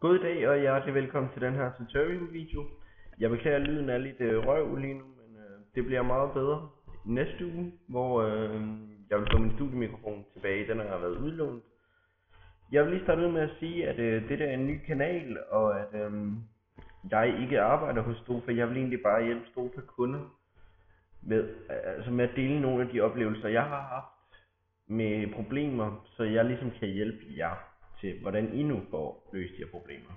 God dag og hjertelig velkommen til den her tutorial video. Jeg beklager, at lyden er lidt røv lige nu, men det bliver meget bedre næste uge, hvor jeg vil få min studiemikrofon tilbage. Den har været udlånt. Jeg vil lige starte ud med at sige, at dette er en ny kanal, og at jeg ikke arbejder hos Stofa. Jeg vil egentlig bare hjælpe Stofa kunder med at dele nogle af de oplevelser, jeg har haft med problemer, så jeg ligesom kan hjælpe jer til, hvordan I nu får løst de her problemer.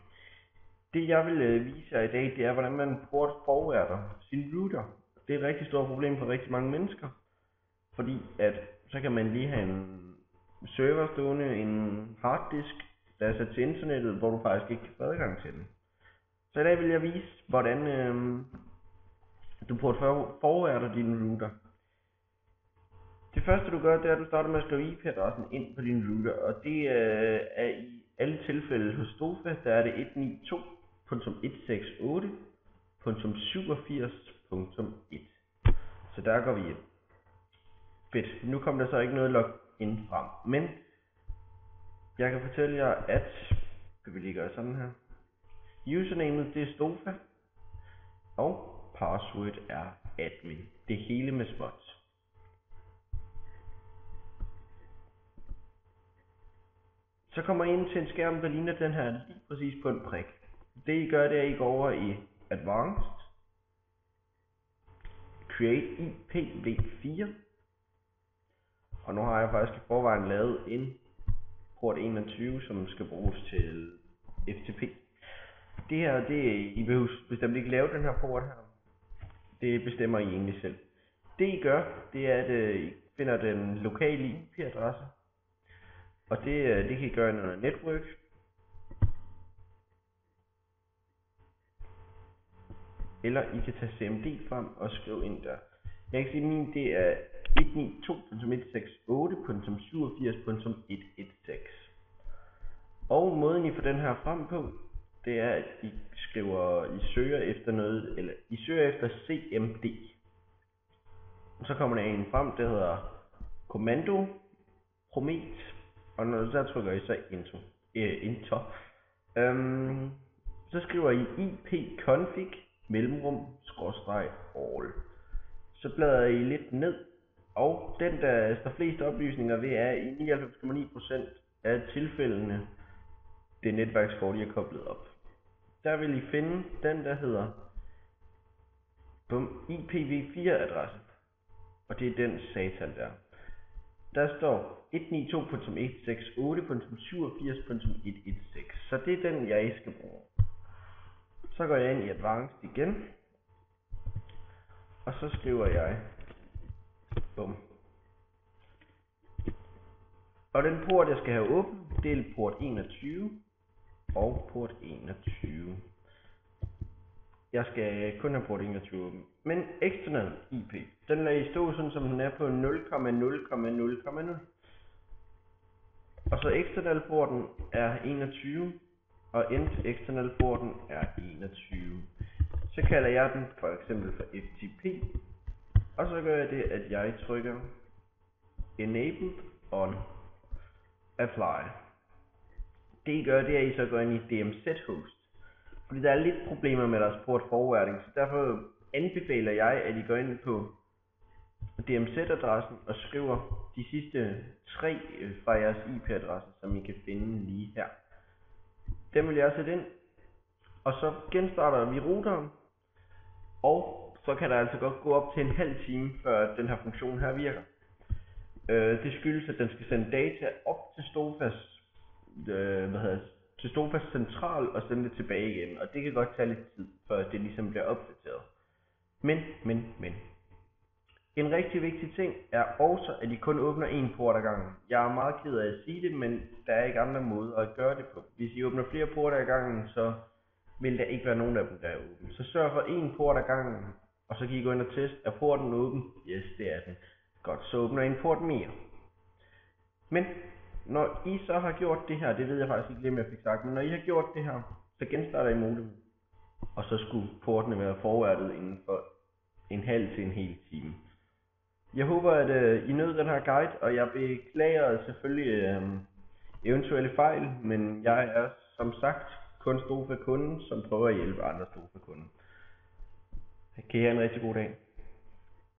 Det jeg vil vise jer i dag, det er, hvordan man port forwarder sin router. Det er et rigtig stort problem for rigtig mange mennesker, fordi at så kan man lige have en server stående, en harddisk, der er sat til internettet, hvor du faktisk ikke kan få adgang til den. Så i dag vil jeg vise, hvordan du port forwarder din router. Det første du gør, det er, at du starter med at skrive IP-adressen ind på din router, og det er i alle tilfælde hos Stofa, der er det 192.168.87.1. Så der går vi ind. Fedt. Nu kommer der så ikke noget login frem, men jeg kan fortælle jer, at det vil lige gøre sådan her. Usernamet det er Stofa, og password er admin. Det hele med småt. Så kommer I ind til en skærm, der ligner den her lige præcis på en prik. Det I gør, det er, at I går over i Advanced, Create IPv4, og nu har jeg faktisk i forvejen lavet en port 21, som skal bruges til FTP. Det her, I behøver bestemt ikke lave den her port her. Det bestemmer I egentlig selv. Det I gør, det er, at I finder den lokale IP-adresse. Og det kan I gøre under network. Eller I kan tage CMD frem og skrive ind der. Jeg kan sige, at min det er 192.168.87.116. Og måden I får den her frem på, det er, at I søger efter noget, eller I søger efter CMD. Så kommer der en frem, der hedder Kommando Promet. Og når der trykker I så enter, så skriver I ipconfig /all. Så bladrer I lidt ned, og den der står flest oplysninger ved er i 99,9% af tilfældene det netværkskort I er koblet op. Der vil I finde den der hedder IPv4 adresse, og det er den satan der. Der står 192.168.87.116, så det er den jeg skal bruge. Så går jeg ind i Advanced igen, og så skriver jeg bum. Og den port jeg skal have åben, det er port 21 og port 21. Jeg skal kun have port 21 åben. Men external IP, den lader I stå sådan som den er på 0,0,0,0. Og så external porten er 21, og end external porten er 21. Så kalder jeg den for eksempel for FTP, og så gør jeg det, at jeg trykker Enabled on Apply. Det I gør, det er, at I så går ind i DMZ host. Fordi der er lidt problemer med deres port forwarding, så derfor anbefaler jeg, at I går ind på DMZ-adressen og skriver de sidste 3 fra jeres IP-adresse, som I kan finde lige her. Dem vil jeg sætte ind, og så genstarter vi routeren, og så kan der altså godt gå op til en halv time, før den her funktion her virker. Det skyldes, at den skal sende data op til Stofas central og sende det tilbage igen, og det kan godt tage lidt tid, før det ligesom bliver opdateret. Men. En rigtig vigtig ting er også, at I kun åbner en port ad gangen. Jeg er meget ked af at sige det, men der er ikke andre måder at gøre det på. Hvis I åbner flere porter ad gangen, så vil der ikke være nogen af dem, der er åbne. Så sørg for en port ad gangen, og så kan I gå ind og teste, er porten åben? Yes, det er den. Godt, så åbner I en port mere. Men når I så har gjort det her, det ved jeg faktisk ikke lige, om jeg fik sagt, men når I har gjort det her, så genstarter I modem. Og så skulle portene være forwardet inden for en halv til en hel time. Jeg håber, at I nød den her guide, og jeg beklager selvfølgelig eventuelle fejl, men jeg er som sagt kun Stofa-kunden, som prøver at hjælpe andre Stofa-kunder. Kan I have en rigtig god dag.